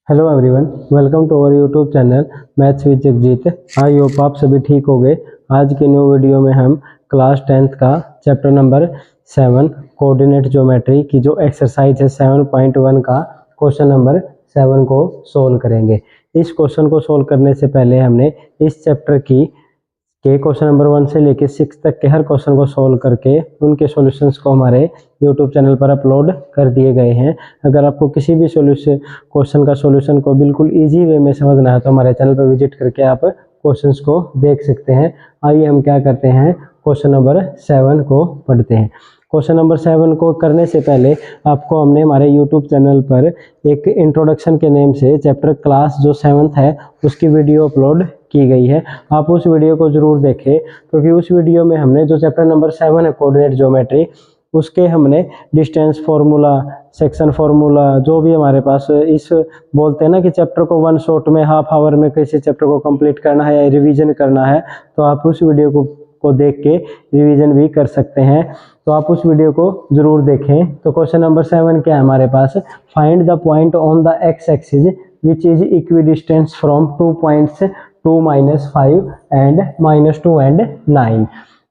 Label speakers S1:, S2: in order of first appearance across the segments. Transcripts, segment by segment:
S1: Hello everyone, welcome to our YouTube channel maths with Jagjit. I hope आप सभी ठीक हो गए। आज के न्यू वीडियो में हम क्लास 10th का चैप्टर नंबर 7 कोऑर्डिनेट ज्योमेट्री की जो एक्सरसाइज है 7.1 का क्वेश्चन नंबर 7 को सोल्व करेंगे। इस क्वेश्चन को सोल्व करने से पहले हमने इस चैप्टर की क्वेश्चन नंबर 1 से लेकर 6 तक के हर क्वेश्चन को सोल्व करके उनके सॉल्यूशंस को हमारे यूट्यूब चैनल पर अपलोड कर दिए गए हैं। अगर आपको किसी भी क्वेश्चन का सॉल्यूशन को बिल्कुल इजी वे में समझना है तो हमारे चैनल पर विजिट करके आप क्वेश्चंस को देख सकते हैं। आइए हम क्या करते हैं, क्वेश्चन नंबर 7 को पढ़ते हैं। क्वेश्चन नंबर 7 को करने से पहले आपको हमने हमारे यूट्यूब चैनल पर एक इंट्रोडक्शन के नेम से चैप्टर क्लास जो 7th है उसकी वीडियो अपलोड की गई है। आप उस वीडियो को जरूर देखें, क्योंकि उस वीडियो में हमने जो चैप्टर नंबर 7 है कोऑर्डिनेट ज्योमेट्री, उसके हमने डिस्टेंस फार्मूला, सेक्शन फार्मूला, जो भी हमारे पास इस बोलते हैं ना कि चैप्टर को 1 शॉट में हाफ आवर में कैसे चैप्टर को कंप्लीट करना है या रिवीजन करना है, तो आप उस वीडियो को देख के रिवीजन भी कर सकते हैं। तो आप उस वीडियो को जरूर देखें। तो क्वेश्चन नंबर 7 क्या है हमारे पास, find the point on the X axis which is equidistance from 2 points 2, -5 and -2 and 9।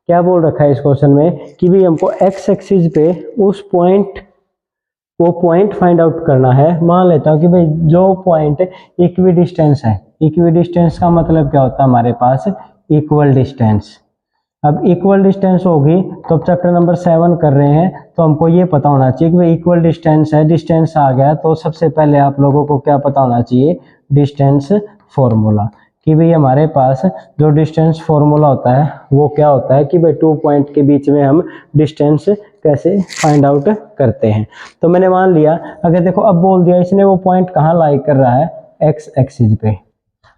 S1: क्या बोल रखा है इस क्वेश्चन में कि भाई हमको एक्स एक्सिस पे उस पॉइंट फाइंड आउट करना है। मान लेता हूँ कि भाई जो पॉइंट इक्विडिस्टेंस है, इक्विडिस्टेंस का मतलब क्या होता है हमारे पास, इक्वल डिस्टेंस। अब इक्वल डिस्टेंस होगी तो अब चैप्टर नंबर 7 कर रहे हैं तो हमको ये पता होना चाहिए कि भाई इक्वल डिस्टेंस है, डिस्टेंस आ गया तो सबसे पहले आप लोगों को क्या पता होना चाहिए, डिस्टेंस फॉर्मूला। कि भाई हमारे पास जो डिस्टेंस फॉर्मूला होता है वो क्या होता है कि भाई 2 पॉइंट के बीच में हम डिस्टेंस कैसे फाइंड आउट करते हैं। तो मैंने मान लिया, अगर देखो अब बोल दिया इसने वो पॉइंट कहाँ लाई कर रहा है, एक्स एक्सिस पे।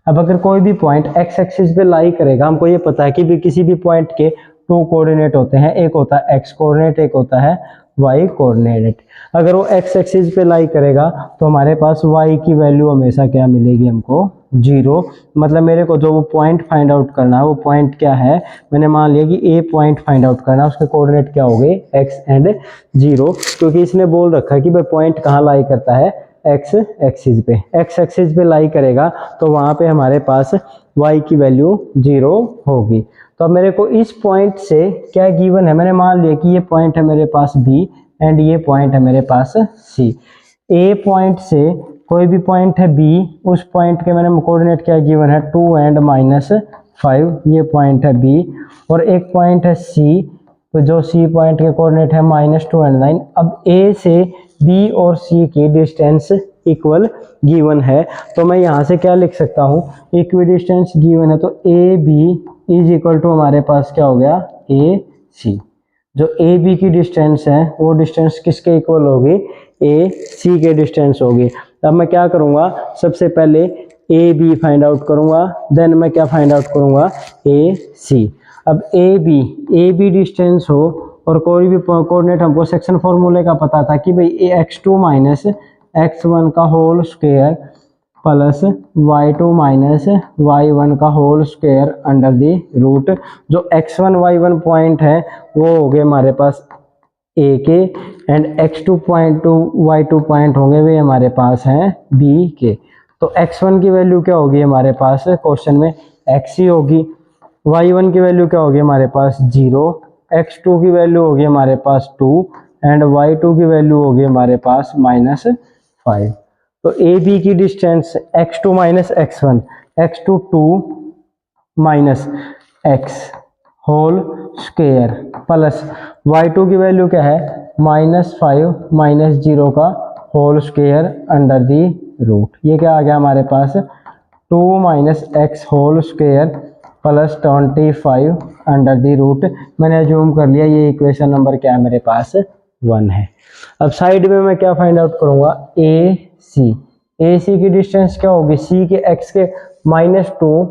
S1: अब अगर कोई भी पॉइंट एक्स एक्सिस पे लाई करेगा, हमको ये पता है कि भी किसी भी पॉइंट के 2 कोऑर्डिनेट होते हैं, एक होता है एक्स कोऑर्डिनेट, एक होता है वाई कोऑर्डिनेट। अगर वो एक्स एक्सिस पे लाई करेगा तो हमारे पास वाई की वैल्यू हमेशा क्या मिलेगी, हमको 0। मतलब मेरे को जो वो पॉइंट फाइंड आउट करना है वो पॉइंट क्या है, मैंने मान लिया कि ए पॉइंट फाइंड आउट करना है, उसके कोऑर्डिनेट क्या हो गए, एक्स एंड 0। क्योंकि इसने बोल रखा है कि भाई पॉइंट कहाँ लाई करता है, एक्स एक्सिस पे। एक्स एक्सिस पे लाई करेगा तो वहां पे हमारे पास y की वैल्यू 0 होगी। तो अब मेरे को इस पॉइंट से क्या गिवन है, मैंने मान लिया कि ये पॉइंट है मेरे पास b एंड ये पॉइंट है मेरे पास c। a पॉइंट से कोई भी पॉइंट है b, उस पॉइंट के मैंने कोऑर्डिनेट क्या गिवन है, 2 एंड -5, ये पॉइंट है b। और एक पॉइंट है c, तो जो सी पॉइंट के कोऑर्डिनेट है -2 एंड 9। अब ए से बी और सी की डिस्टेंस इक्वल गिवन है, तो मैं यहाँ से क्या लिख सकता हूँ, इक्वी डिस्टेंस गिवन है तो A B is equal to हमारे पास क्या हो गया, ए सी। जो ए बी की डिस्टेंस है वो डिस्टेंस किसके इक्वल होगी, ए सी के डिस्टेंस होगी। अब मैं क्या करूँगा, सबसे पहले ए बी फाइंड आउट करूँगा, देन मैं क्या फाइंड आउट करूँगा, ए सी। अब ए बी डिस्टेंस हो और कोई भी कोऑर्डिनेट हमको सेक्शन फॉर्मूले का पता था कि भाई x2 माइनस x1 का whole square plus y2 minus y1 का whole square under the root. जो x1 y1 पॉइंट है वो हो गए हमारे पास ए के, and x2 point y2 point होंगे वे हमारे पास हैं b के। तो x1 की वैल्यू क्या होगी हमारे पास क्वेश्चन में, x ही होगी। y1 की वैल्यू क्या होगी हमारे पास 0, x2 की वैल्यू होगी हमारे पास 2 एंड y2 की वैल्यू होगी हमारे पास -5। तो ए बी की distance x2 minus x1, x2 2 minus x whole square plus y2 की वैल्यू क्या है, -5 -0 का whole square under the root. ये क्या आ गया हमारे पास, 2 x whole square plus 25 under the root. मैंने जूम कर लिया, ये इक्वेशन नंबर क्या है मेरे पास, 1 है। अब साइड में मैं क्या फाइंड आउट करूंगा, ए सी की डिस्टेंस क्या होगी, सी के एक्स के -2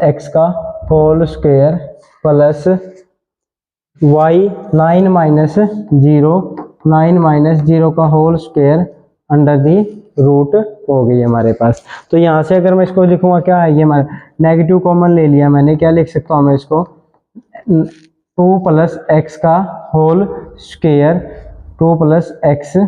S1: x का होल स्क्वायर प्लस y 9 -0 का whole square under the root हो गई हमारे पास। तो यहाँ से अगर मैं इसको लिखूंगा क्या है, ये हमारा नेगेटिव कॉमन ले लिया मैंने, क्या लिख सकता हूँ मैं इसको, 2 + x का whole square, 2 + x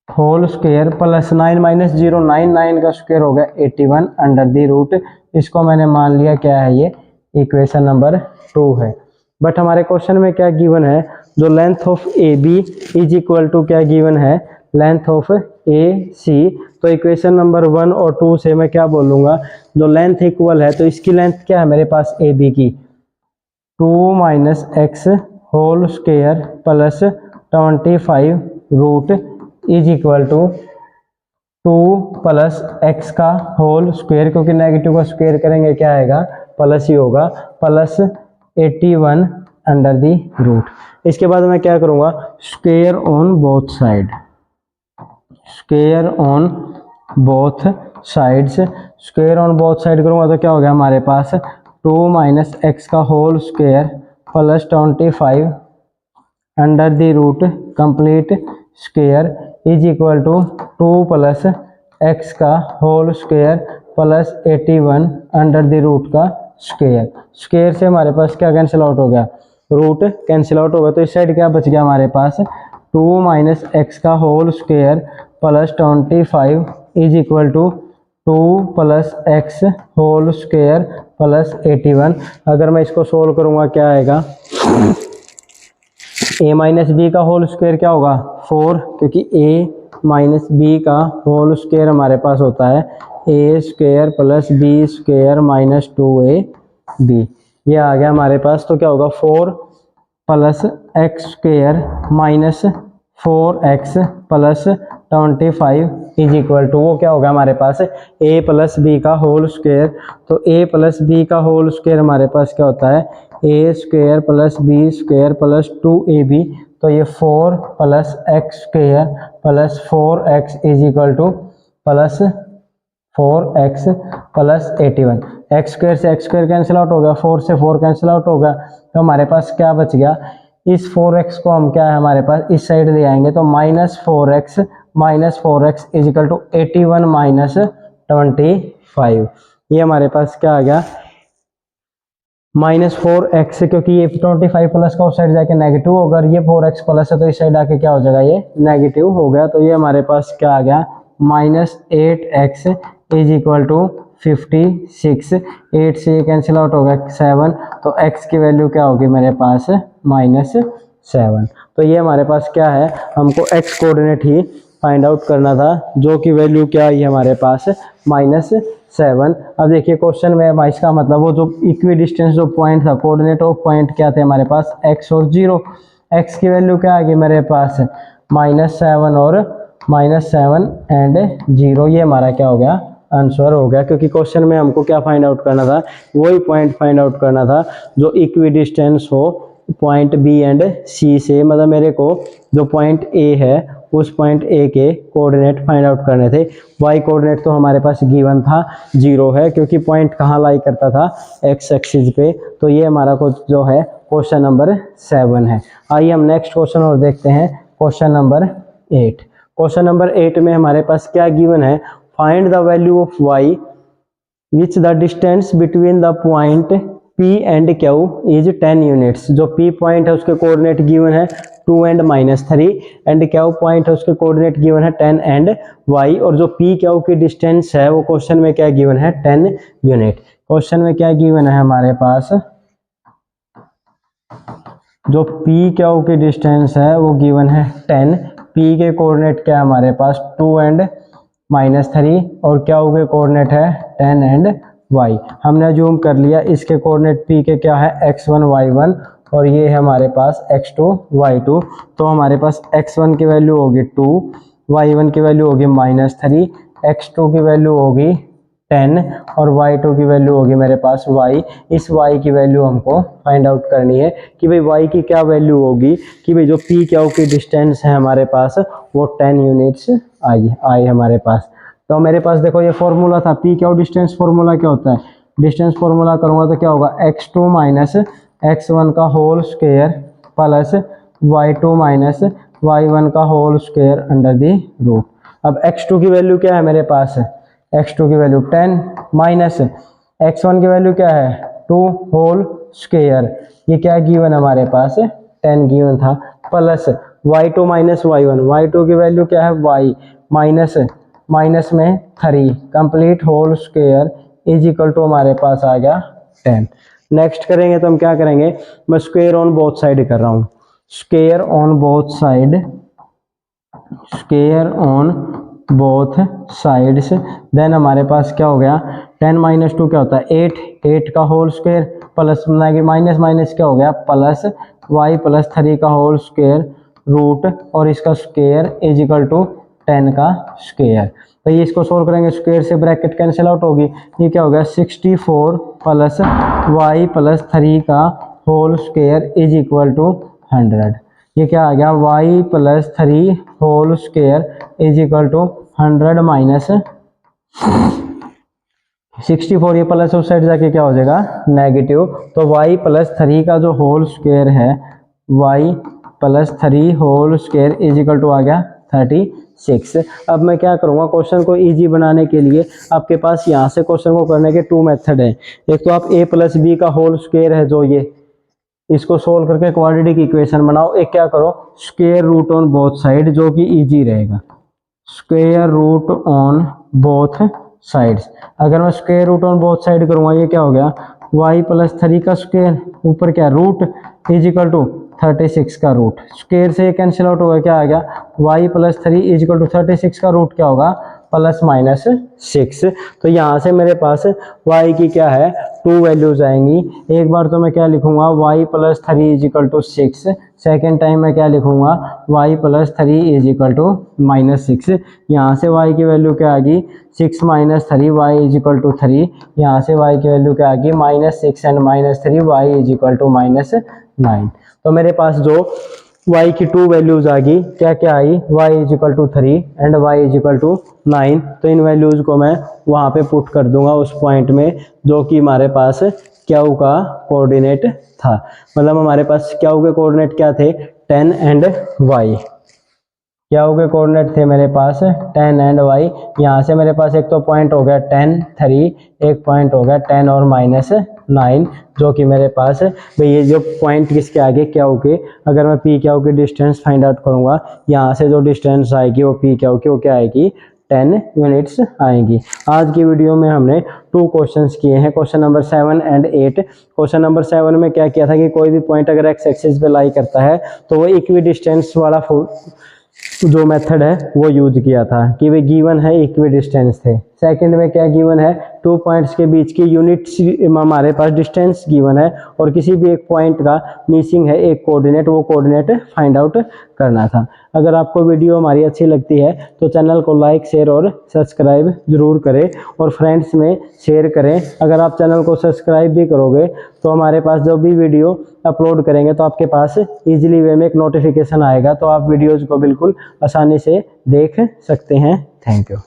S1: whole square plus 9 minus 0 9 9 का स्क्वायर हो गया 81 अंडर दी रूट। इसको मैंने मान लिया क्या है, ये इक्वेशन नंबर 2 है। बट हमारे क्वेश्चन में क्या गिवन है, जो length of A B is equal to क्या गिवन है, लेंथ ऑफ ए सी। तो इक्वेशन नंबर 1 और 2 से मैं क्या बोलूँगा, जो लेंथ इक्वल है तो इसकी लेंथ क्या है मेरे पास ए बी की 2 minus x whole square plus 25 root is equal to 2 plus x का होल स्क्वायर, क्योंकि नेगेटिव का स्क्वायर करेंगे क्या आएगा, प्लस ही होगा, प्लस 81 अंडर दी रूट। इसके बाद मैं क्या करूँगा, square on both side, square on both sides, square on both side करूँगा तो क्या हो गया हमारे पास 2 माइनस एक्स का whole square plus 25 under the root complete square is equal to 2 plus x का whole square plus 81 under the root का स्क्वायर। स्क्वायर से हमारे पास क्या कैंसिल आउट हो गया, रूट कैंसिल आउट हो गया, तो इस साइड क्या बच गया हमारे पास 2 माइनस एक्स का whole square plus 25 is equal to 2 plus X whole square plus 81। अगर मैं इसको सोल्व करूँगा क्या आएगा, a माइनस बी का होल स्क्वायर क्या होगा 4, क्योंकि a माइनस बी का होल स्क्वायर हमारे पास होता है A square plus B square minus 2ab, ये आ गया हमारे पास। तो क्या होगा 4 plus X square minus 4x plus 25 is equal to, वो क्या होगा हमारे पास a प्लस बी का होल स्क्वायर। तो a प्लस बी का होल स्क्वायर हमारे पास क्या होता है, A square plus B square plus 2ab। तो ये 4 plus X square plus 4x is equal to plus 4x plus 81। X square से एक्स स्क्वायर कैंसिल आउट हो गया, 4 से 4 कैंसिल आउट हो गया, तो हमारे पास क्या बच गया, इस 4x को हम क्या है हमारे पास इस साइड ले आएंगे, तो minus 4x is equal to 81 minus 25। ये हमारे पास क्या आ गया -4x, क्योंकि ये 25 प्लस का उस साइड जाके नेगेटिव होगा, और ये 4x प्लस है तो इस साइड आके क्या हो जाएगा, ये नेगेटिव हो गया। तो ये हमारे पास क्या आ गया -8x इज इक्वल टू 56। 8 से ये कैंसिल आउट हो गया 7, तो x की वैल्यू क्या होगी मेरे पास -7। तो ये हमारे पास क्या है, हमको x कोऑर्डिनेट ही फाइंड आउट करना था, जो कि वैल्यू क्या आई हमारे पास -7। अब देखिए क्वेश्चन में इसका मतलब वो जो इक्वी डिस्टेंस जो पॉइंट था, कोऑर्डिनेट ऑफ पॉइंट क्या थे हमारे पास x और 0। x की वैल्यू क्या आ गई मेरे पास -7 और -7 एंड 0। ये हमारा क्या हो गया, आंसर हो गया, क्योंकि क्वेश्चन में हमको क्या फाइंड आउट करना था, वही पॉइंट फाइंड आउट करना था जो इक्वी डिस्टेंस हो पॉइंट बी एंड सी से। मतलब मेरे को जो पॉइंट ए है उस पॉइंट ए के कोऑर्डिनेट फाइंड आउट करने थे। वाई कोऑर्डिनेट तो हमारे पास गिवन था 0 है, क्योंकि पॉइंट कहाँ लाई करता था, एक्स एक्सिस पे। तो ये हमारा जो है क्वेश्चन नंबर 7 है। आइए हम नेक्स्ट क्वेश्चन और देखते हैं, क्वेश्चन नंबर 8। क्वेश्चन नंबर 8 में हमारे पास क्या गिवन है, find the value of y which the distance between the point P and Q is 10 units. जो P पॉइंट है उसके कोऑर्डिनेट गिवन है 2 एंड -3 एंड Q पॉइंट है उसके कोऑर्डिनेट गिवन है 10 एंड y, और जो P Q की डिस्टेंस है वो क्वेश्चन में क्या गिवन है 10 यूनिट। क्वेश्चन में क्या गिवन है हमारे पास, जो P Q की डिस्टेंस है वो गिवन है 10, P के कोऑर्डिनेट क्या है हमारे पास 2 एंड -3 और Q के कोऑर्डिनेट है 10 एंड y। हमने जूम कर लिया, इसके कोऑर्डिनेट P के क्या है x1 y1 और ये है हमारे पास x2 y2। तो हमारे पास x1 की वैल्यू होगी 2, y1 की वैल्यू होगी -3, x2 की वैल्यू होगी 10 और y2 की वैल्यू होगी मेरे पास y। इस y की वैल्यू हमको फाइंड आउट करनी है कि भाई y की क्या वैल्यू होगी, कि भाई जो P Q की डिस्टेंस है हमारे पास वो 10 यूनिट्स आई हमारे पास। तो मेरे पास देखो ये फॉर्मूला था, P Q डिस्टेंस फॉर्मूला क्या होता है, डिस्टेंस फॉर्मूला करूँगा तो क्या होगा x2 माइनस x1 का whole square plus y2 minus y1 का whole square under the root. अब x2 की वैल्यू क्या है मेरे पास, x2 की वैल्यू 10 माइनस x1 की वैल्यू क्या है 2 होल स्क्वायर, ये क्या गिवन हमारे पास 10 गिवन था, plus y2 minus y1, y2 की वैल्यू क्या है y माइनस में 3 complete whole square is equal to हमारे पास आ गया 10। नेक्स्ट करेंगे तो हम क्या करेंगे, मैं स्क्वायर ऑन बोथ साइड कर रहा हूँ, square on both side, square on both sides, then हमारे पास क्या हो गया 10 माइनस 2 क्या होता है 8 का होल स्क्वायर प्लस माइनस क्या हो गया प्लस y प्लस 3 का होल स्क्वायर रूट और इसका स्क्वायर इज इक्वल टू 10 का स्क्वायर। तो ये इसको सोल्व करेंगे, स्क्वायर से ब्रैकेट कैंसिल आउट होगी, ये क्या हो गया 64 प्लस y प्लस 3 का whole square is equal to 100। ये क्या आ गया y plus 3 whole square is equal to 100 minus 64, ये प्लस उस साइड जाके क्या हो जाएगा नेगेटिव, तो y प्लस 3 का जो होल स्क्वायर है y plus 3 whole square is equal to आ गया 36। अब मैं क्या करूँगा, क्वेश्चन को इजी बनाने के लिए आपके पास यहाँ से क्वेश्चन को करने के 2 मेथड है। एक तो आप a प्लस बी का होल स्क्वायर है जो ये, इसको सोल्व करके क्वाड्रेटिक इक्वेशन बनाओ। एक क्या करो square root on both side, जो कि इजी रहेगा, square root on both sides. अगर मैं square root on both side करूँगा, ये क्या हो गया y प्लस 3 का स्क्वायर ऊपर क्या रूट इज इक्वल टू 36 का रूट, स्क्वायर से कैंसिल आउट होगा, क्या आ गया y plus 3 is equal to 36 का रूट क्या होगा प्लस माइनस 6। तो यहाँ से मेरे पास y की क्या है 2 वैल्यूज आएंगी। एक बार तो मैं क्या लिखूंगा y plus 3 is equal to 6, second time मैं क्या लिखूंगा y plus 3 is equal to minus 6। यहाँ से y की वैल्यू क्या आ गई 6 minus 3 y is equal to 3, यहाँ से y की वैल्यू क्या आ गई minus 6 and minus 3 y is equal to minus 9। तो मेरे पास जो y की 2 वैल्यूज आ गई, क्या क्या आई y is equal to 3 and y is equal to 9। तो इन वैल्यूज को मैं वहाँ पे पुट कर दूंगा उस पॉइंट में जो कि हमारे पास क्यू का कोऑर्डिनेट था। मतलब हमारे पास क्यू के कोऑर्डिनेट क्या थे 10 एंड y, क्यू के कोऑर्डिनेट थे मेरे पास 10 एंड y। यहाँ से मेरे पास एक तो पॉइंट हो गया 10 3, एक पॉइंट हो गया 10 और माइनस 9, जो कि मेरे पास भाई ये जो पॉइंट किसके आगे क्यू के, अगर मैं पी क्यू की डिस्टेंस फाइंड आउट करूंगा, यहाँ से जो डिस्टेंस आएगी वो पी क्यू की वो क्या आएगी 10 यूनिट्स आएंगी। आज की वीडियो में हमने 2 क्वेश्चंस किए हैं, question number 7 and 8। Question number 7 में क्या किया था कि कोई भी पॉइंट अगर एक्स एक्सिस पे लाई करता है तो वो इक्वी डिस्टेंस वाला जो मेथड है वो यूज किया था कि वे गिवन है इक्वी डिस्टेंस थे। सेकंड में क्या गिवन है 2 पॉइंट्स के बीच की यूनिट्स हमारे पास डिस्टेंस गिवन है और किसी भी एक पॉइंट का मिसिंग है एक कोऑर्डिनेट, वो कोऑर्डिनेट फाइंड आउट करना था। अगर आपको वीडियो हमारी अच्छी लगती है तो चैनल को लाइक शेयर और सब्सक्राइब जरूर करें और फ्रेंड्स में शेयर करें। अगर आप चैनल को सब्सक्राइब भी करोगे तो हमारे पास जब भी वीडियो अपलोड करेंगे तो आपके पास इजीली वे में एक नोटिफिकेशन आएगा, तो आप वीडियोज़ को बिल्कुल आसानी से देख सकते हैं। Thank you.